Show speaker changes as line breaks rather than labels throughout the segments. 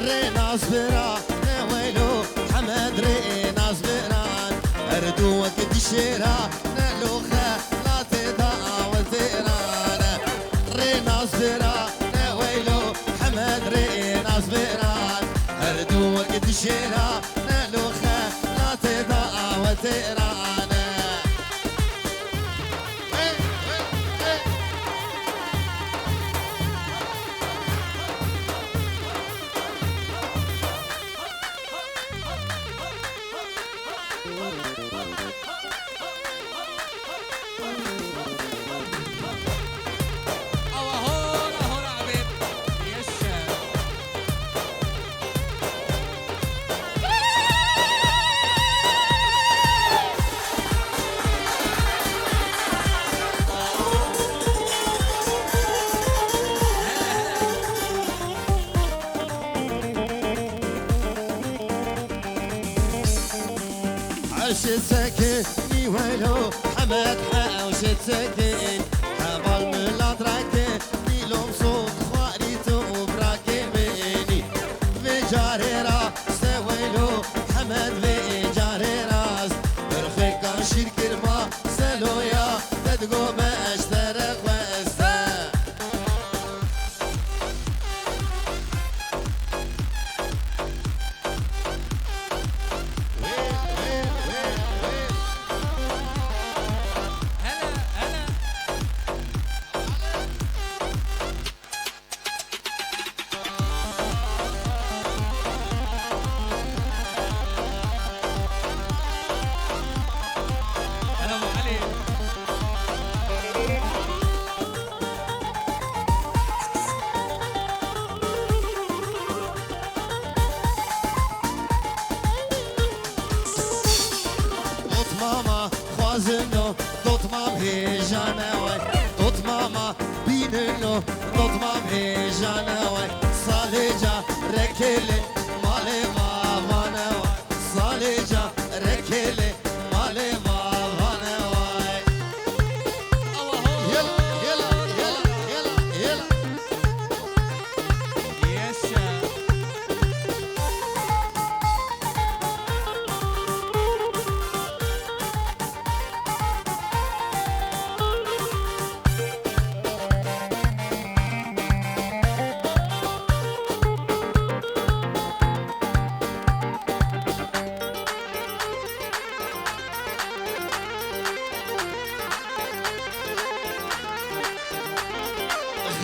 رينا صبرا نويلو حمد رينا صبران اردو وقت الشراء نلوخه لا تضاع وزيران رينا صبرا نويلو حمد رينا صبران اردو وقت الشراء نلوخه لا تضاع وزيران عشت سكني ولو حمد حوشت سكن حبال من الأدراك نيلوم صوت خواريتو وبراكي مني في جاري راس سويلو حمد في جاري راس برخيك عشير كلمة سلويا تدقو ما اشترق واستا ماما خوازنو دوت مام هیجانوی دوت ماما بیننو دوت مام هیجانوی سالجا رکلی مالی ماوانوی سالجا رکلی مالی ماوانوی يلا يلا يلا يلا يلا يسا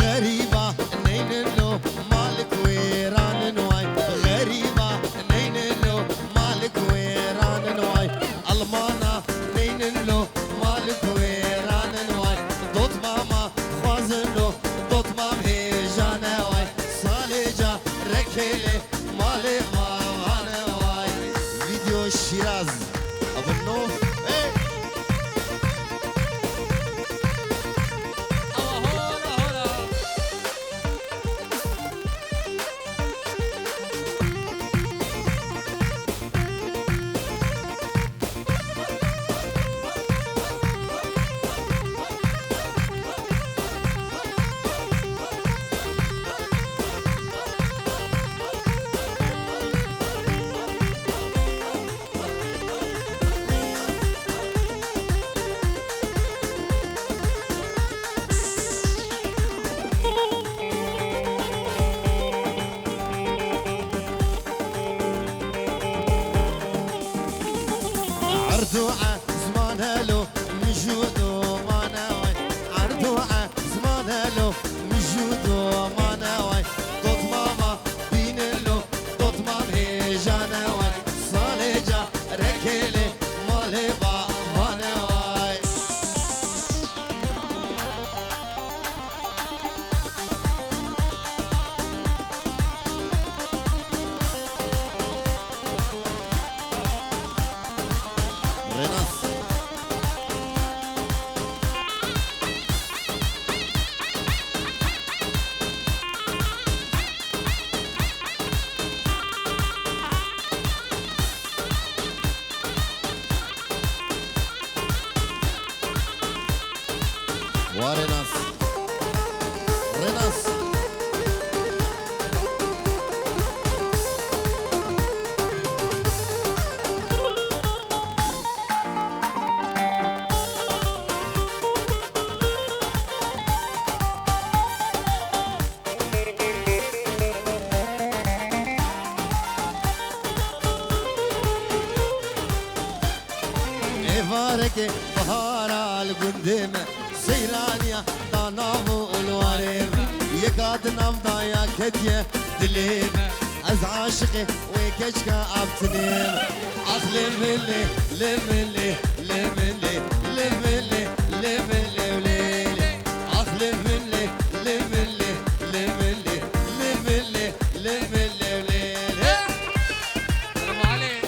غريبة نينو مالك ويران نواي غريبة نينو مالك ويران نواي ألمانا نينو مالك ويران نواي دوت ماما خوازنو دوت مام هيجان نواي صالجا ركيلي مالي ماوان نواي فيديو شيراز أبو النوف عردوعة زمان له مجود وما ناوي عردوعة زمان له مجود وما ناوي دوت ماما بين له دوت مام هيجان ناوي صالجا ركيلي مالي بابا ناوي ريناس وريناس ريناس بارك بهار القديمة سيرانيا طنابو الوريم يقعد نفضا يا كتية دليم از عاشقي ويكشكا ابتنيم اخ لملي لملي لملي لملي لملي وليلي اخ لملي لملي لملي لملي لملي وليلي.
سلام عليك.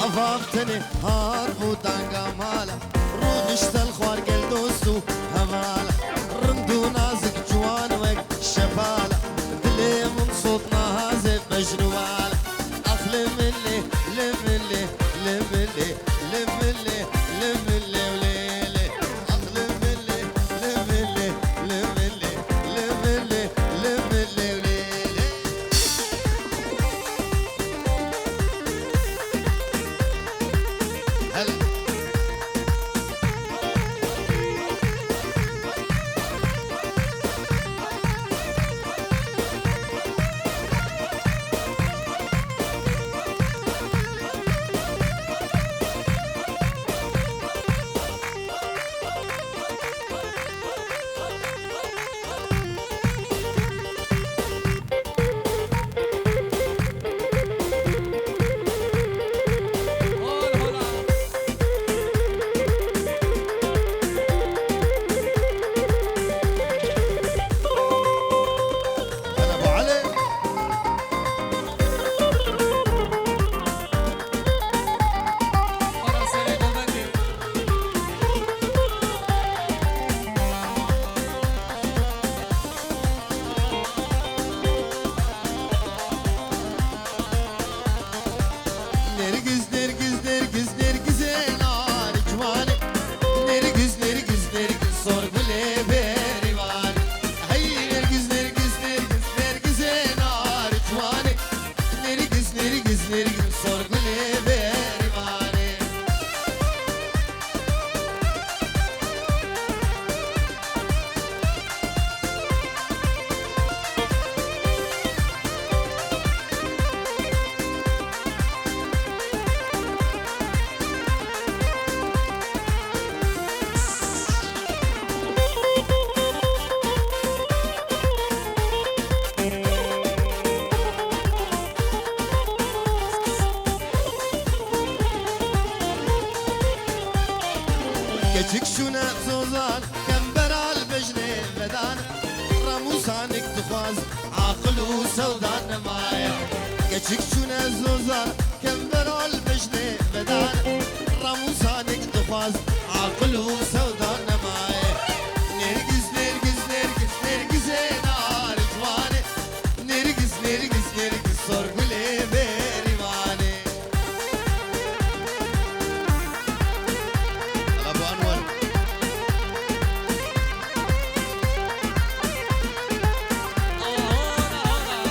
أفاقتني هارب وطنقا مالا رو نشتل خوار قل دوستو همالا رندو نازك جوان وك شفالا دلي من صوتنا هازف مجنوالا أخ لملي لملي لملي لملي لملي وليلي أخ لملي لملي لملي لملي لملي وليلي. هلا
هون هون.
هلا أبو علي.
فرنسا قلبتي.
نرجس نرجس نرجس نرجس نار جواني نرجس نرجس نرجس صور بلي بيريواني هي نرجس نرجس نرجس نرجس نار جواني نرجس نرجس نرجس صور بلي بيريواني. Keçik şuna sozan Kemberal bejne vedan Ramusanik dukhaz Aql u sevdan nemaya Keçik şuna sozan Kemberal bejne vedan Ramusanik dukhaz Aql u sevdan nemaya Nergiz nergiz nergiz nergiz enar jvane Nergiz nergiz nergiz sorgule berivane. Abu Anwar
هون هون.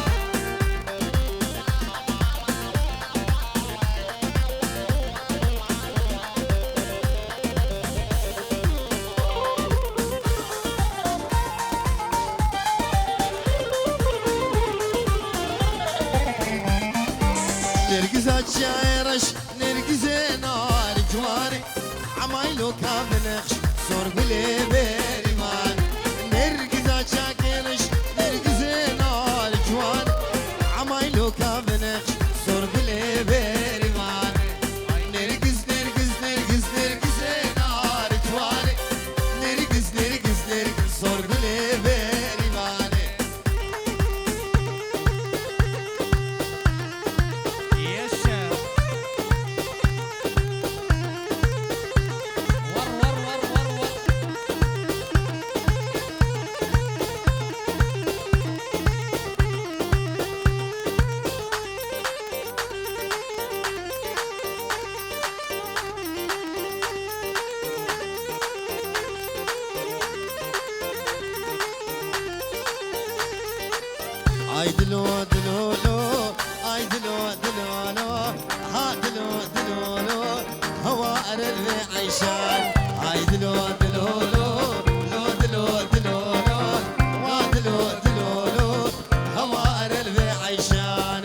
نرجس الشاعرش نرجس نار جواني عمايلو كابنخش صور بلي بيريمان نرجس الشاعرش نرجس نار جواني عمايلو كابنخش صور بلي بيريمان نرجس نرجس نرجس نرجس نار جواني نرجس نرجس نرجس صور بلي بيريمان.
يشا. ور ور ور ور ور.
اي دلو دلو لو اي دلو دلو لو ها دلو دلو لو هوا ارل عيشان اي دلو دلو لو لو دلو دلو لو ها دلو دلو لو هوا ارل عيشان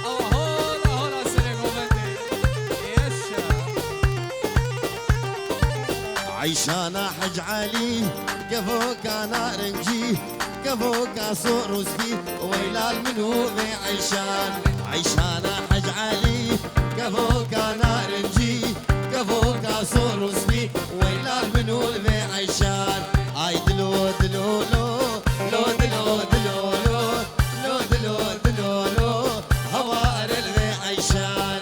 هولا سرقوبتي يشا
عيشانا حج علي كفوك انا رنجي كفوك صور وسبي ويلال منو عيشان عيشانا حج علي كفوك انا رنجي كفوك صور وسبي ويلال منو عيشان اي دلو دلو لو لو دلو دلو لو لو دلو دلو لو هوار عيشان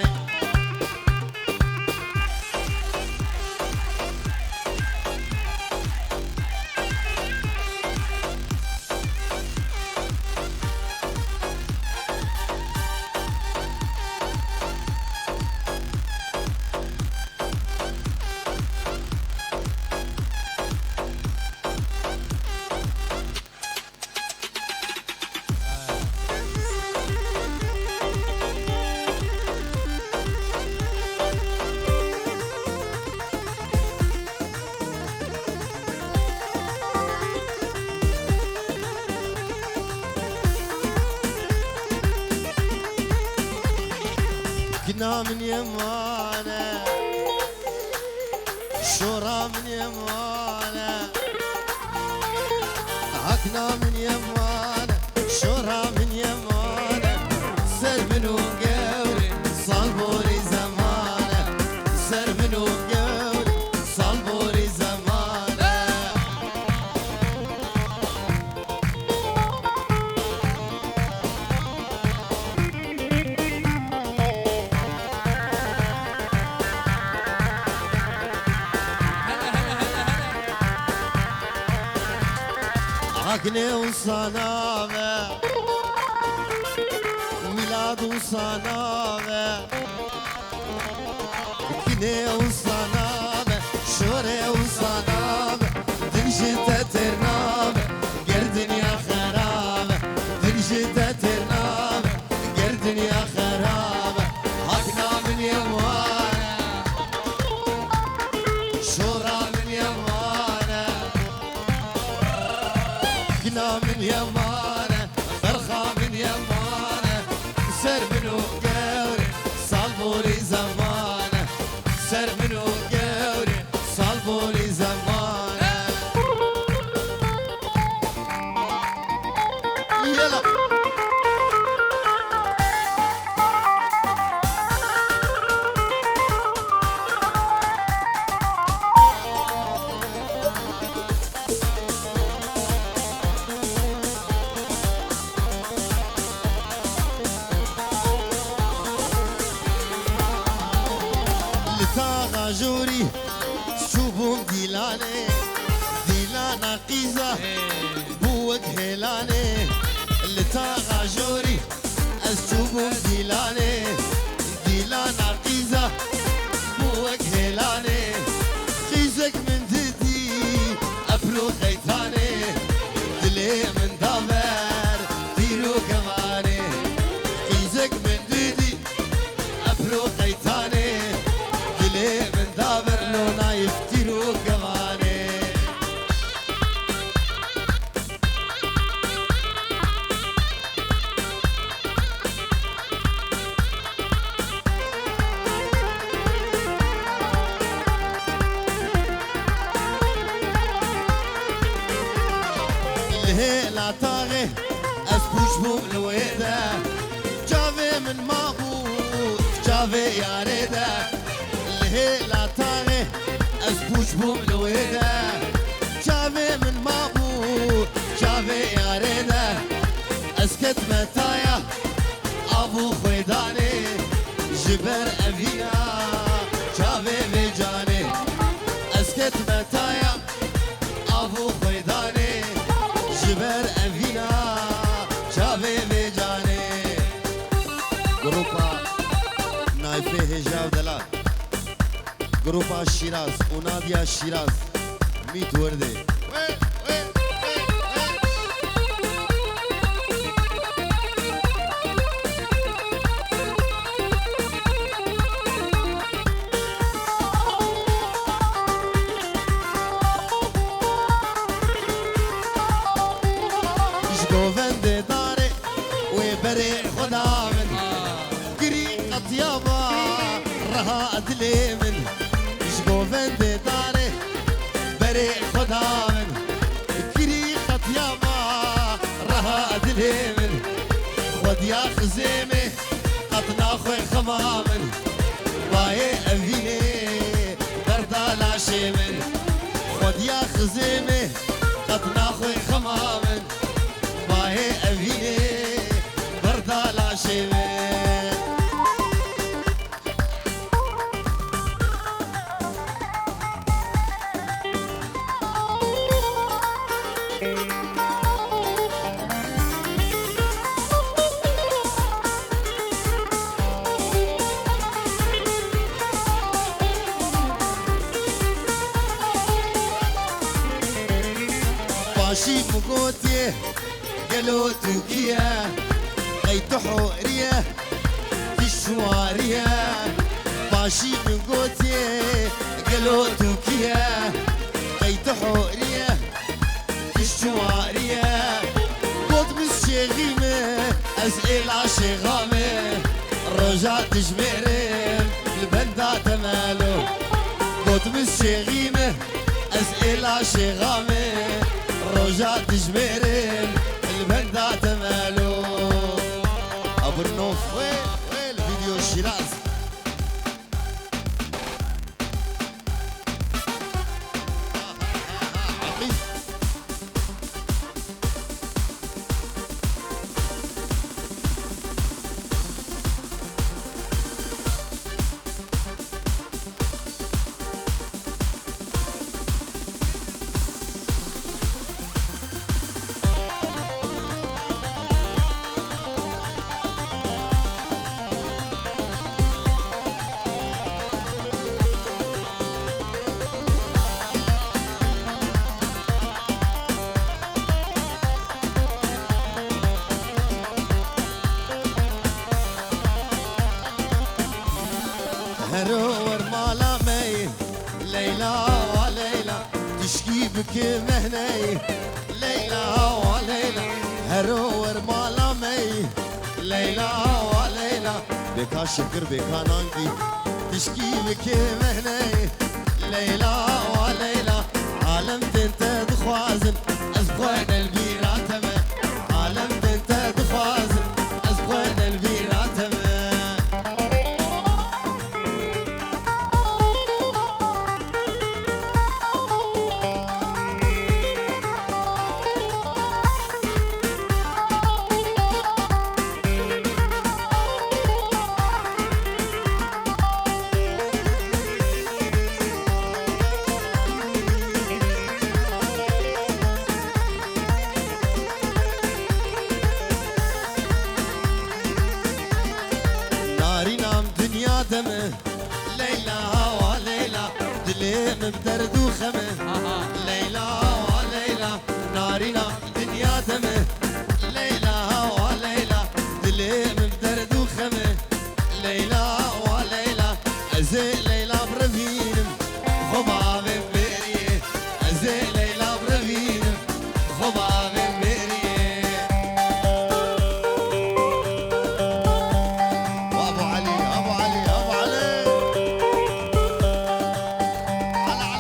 كنا من يمانا شورى من يمانا هكنا من يمانا شورى من يمانا سر منو قولي صلبوري زمانا سر منو قولي صلبوري زمانا عقني وصنامة ميلاد وصنامة عقني وصنامة شوري وصنامة دنشتة ترنامة قردن يا خرامة دنشتة ترنامة قردن يا خرامة عقنا من يموانا شورى من يموانا كنا من يمانة فرخة من يمانة سر منو قوري صالبوري زمانة سر منو قوري صالبوري زمانة يلا لتاغا جوري شوفهم ديلاني ديلانا قيزة بوك هيلاني لتاغا جوري شوفهم ديلاني ديلانا قيزة بوك هيلاني قيزك من ددي أبرو خيتاني دلي من دابر ديرو كماني قيزك من ددي أبرو خيتاني دلي من دابر لو نايف ديرو كماني الهيلة طاغي أسبوش بوم الويدة جافي من مابوت جافي يا ريدة الهيلة طاغي أسبوش بوم الويدة جافي من مابوت جافي يا ريدة أسكت متايا أبو خيداني جبر أبينا جافي بجاني أسكت متايا أبو خيداني جبر أبينا جافي بجاني جروبا نايفه هجاو دلا جروبا شيراز وناديا شيراز 100 وردة جوفند داري وبري خدا من قري أطيابا رها أدلي من جوفند داري بري خدا من قري أطيابا رها أدلي من خد يا خزيمي قطنا خوي خمامن باي أفيني بردا لا شيمن خد يا خزيمي قطنا خوي خمامن باي أفيني بردا لا شيمن باشي مقوتي قالوا تركيا قيت حورية في الشوارية باشي مقوتي قالوا تركيا قيت حورية في الشوارية قد بالشيغيمة أسئلة شغامة رجع تجميرين البندا تمالو قد بالشيغيمة أسئلة شغامة رجع تجميرين البندا تمالو أبو النوف وين فيديو شيراز هرور مالا مي ليلى وليلى تشكي بك مهني ليلى وليلى هرور مالا مي ليلى وليلى بكا شكر بكا نانكي تشكي بك مهني ليلى وليلى عالم تنت دخوازن أزبوين البيراتمة عالم تنت دخوازن أزبوين البيراتمة دمه ليلى وليلى دليم بدرد وخمه ليلى وليلى نارنا دنيا دمه ليلى وليلى دليم بدرد وخمه ليلى وليلى أزي ليلى برفينم خبا من بيريه أزي ليلى برفينم خبا من بيريه وأبو علي أبو علي أبو علي على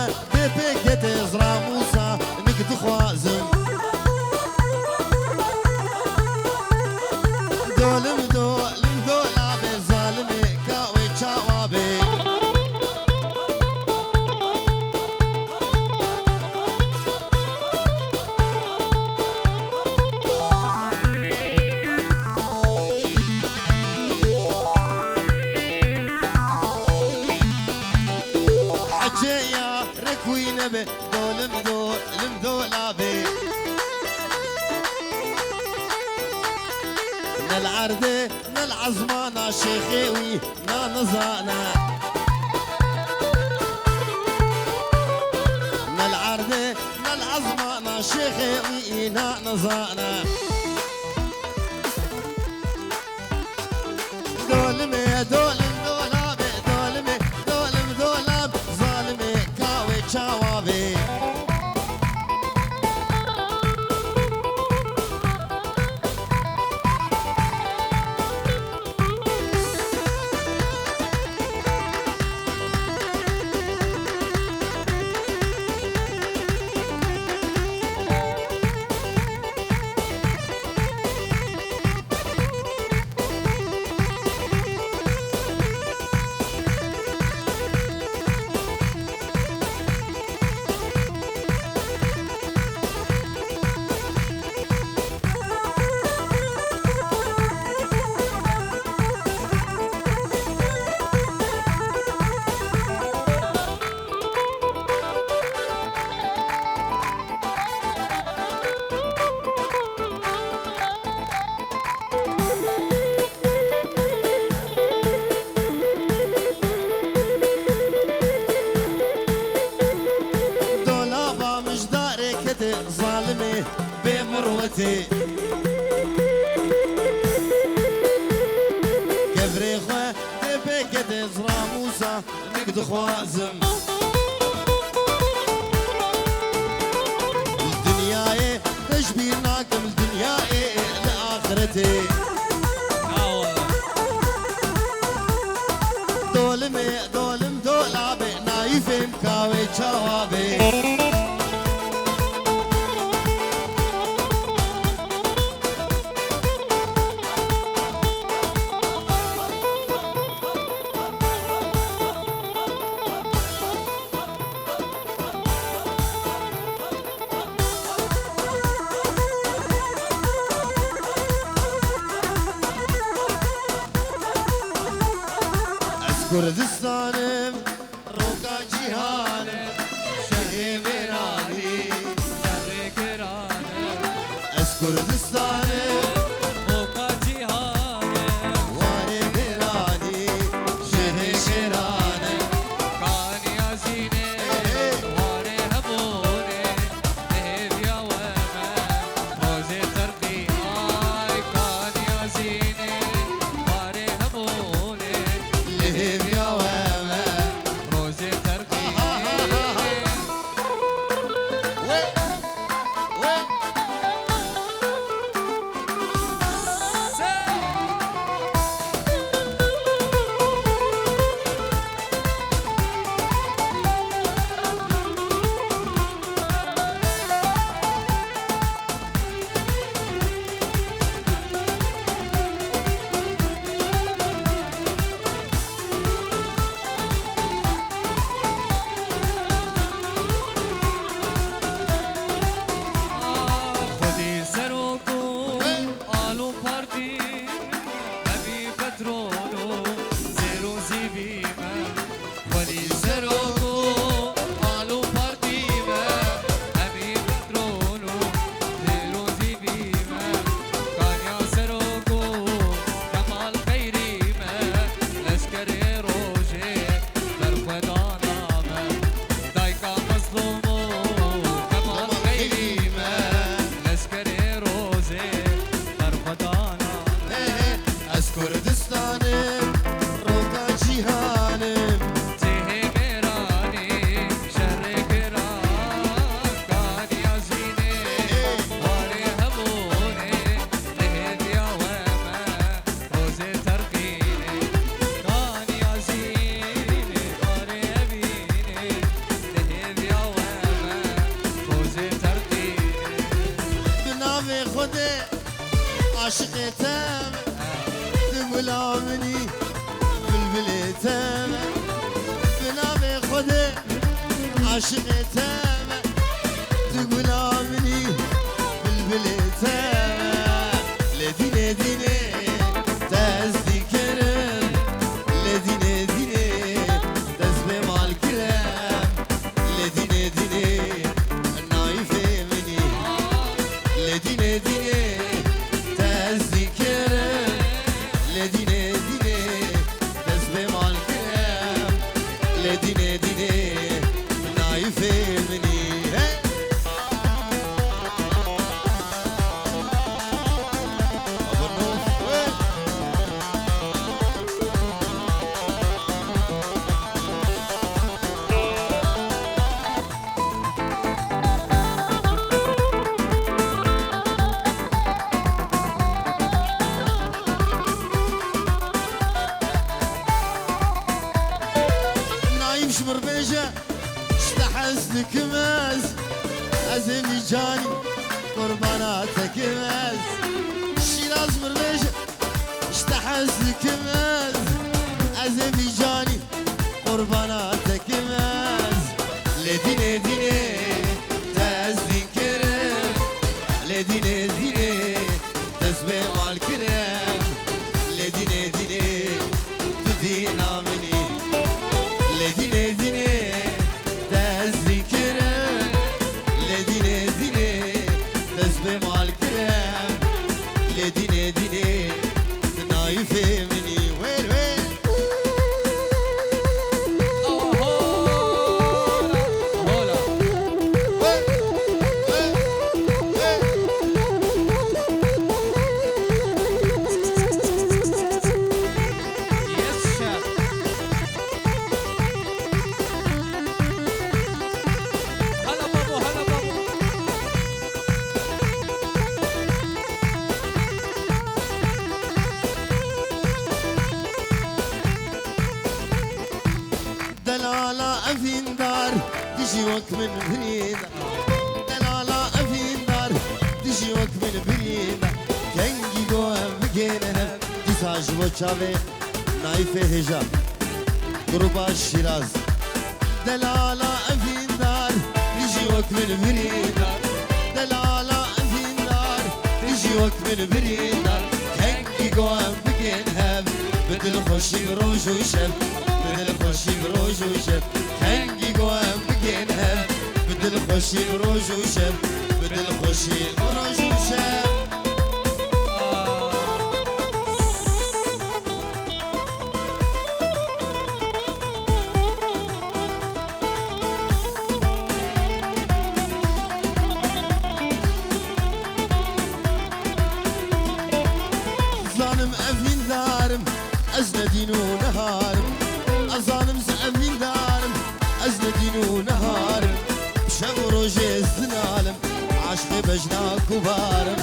خوا ببيكت زرا موسى نقد خوازم دولم دولم دولابي ظالمي كاوي تشاوابي حجيا ركوي نبي دولم دولم دولابي العرض العزمانة شيخيوي نا نزانا العرض العزمانة شيخيوي نا نزانا دولمي دولم دولابي دولمي دولم دولاب ظالمي كاوي تشاوابي ظالمي بمروتي كبري خوا تبكت زرا موسى نقد خوازم الدنيا تشبي ناكم الدنيا لآخرتي دولمي دولم دولابي نايفي مكاوي جوابي كردستانم روكا جيهانم شهي مراني
شهر كرانم
اس كردستانم
روكا جيهانم
واري مراني شهي شرانم
كان يا زيني واري هموني نهب يا وما روزي ترقي هاي كان يا زيني واري هموني
لهب يا وما
روزي ترقي
وين وين عاشق تام تقول آمني بلبل تام بنام خده عاشق تام تقول آمني بلبل تام لدينه دينه تذكرم لدينه دينه تزبي مع الكلام لدينه دينه النايف مني لدينه دينه تذكرم لدينه دينه تزبي مع الكلام لدينه دينه النايف مني شمر بيجا اشتحس لك ماز عزمي جاني قرباناتك ماز شيراز مربيجا اشتحس لك ماز عزمي جاني قرباناتك ماز لدينه دينه تذكرم لدينه دينه تسبيح مع الكرام لدينه دينه تدينا مني لدينه دينه تذكرم لدينه دينه تسبيح مع الكرام لدينه دينه نايف مني وين وين
هولا يس شاب هلا بابو هلا بابو
دلالة أفين دار تجي وك من بريدة دلالة أفين دار تجي وك من بريدة كنجي دوام بجينها تساج وشافي نايفة هجا قربا الشيراز دلالة أفين دار تجي وك من بريدة دلالة أفين دار تجي وك من بريدة كنجي دوام بجينها بدل خوشي روج وشف بدل خوشي روج وشف هنجي قوام بجينها بدل خوشي روج وشف بدل خوشي روج وشف ظالم أفين دارم أزنا دين ونهارم أظالم زعمين دارم أزنا دين ونهارم شغل روجي الزنالم عشقي بجنا كبارم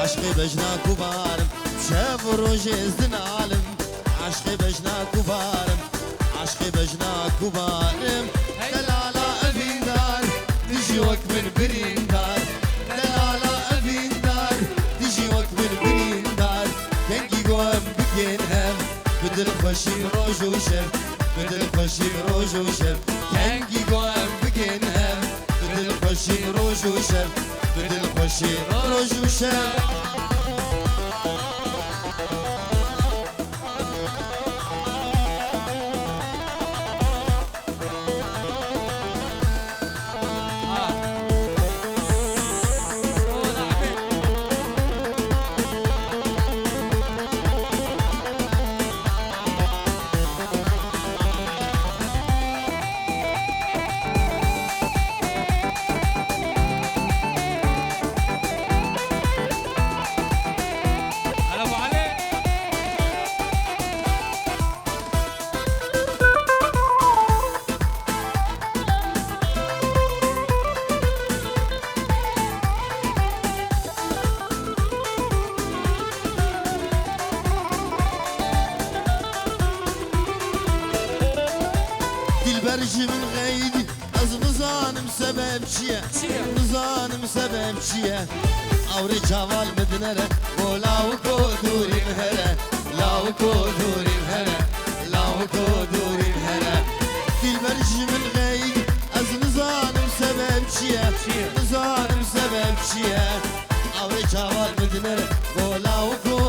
عشقي بجنا كبارم شغل روجي الزنالم عشقي بجنا كبارم عشقي بجنا كبارم دلالة أفين دار تجي وك من برين دار دلالة أفين دار تجي وك من برين دار كنجي قوام بكينهم بدل خوشي روج وشف بدل خوشي روج وشف كنجي قوام بكينهم بدل خوشي روج وشف بدل خوشي روج وشف سبب چیه
چیه؟
نزانم سبب چیه ئەوڕێ چاوال بدنەرە بۆ لاوکۆ دووریم هەرە لاوکۆ دووریم هەرە لاوکۆ دووریم هەرە دیلبەرژی من غەی ئەس نزانم سەبەب چییە
چییە؟
نزانم سەبەب چییە ئەوڕێ چاوال بدنەرە بۆ لاوکۆ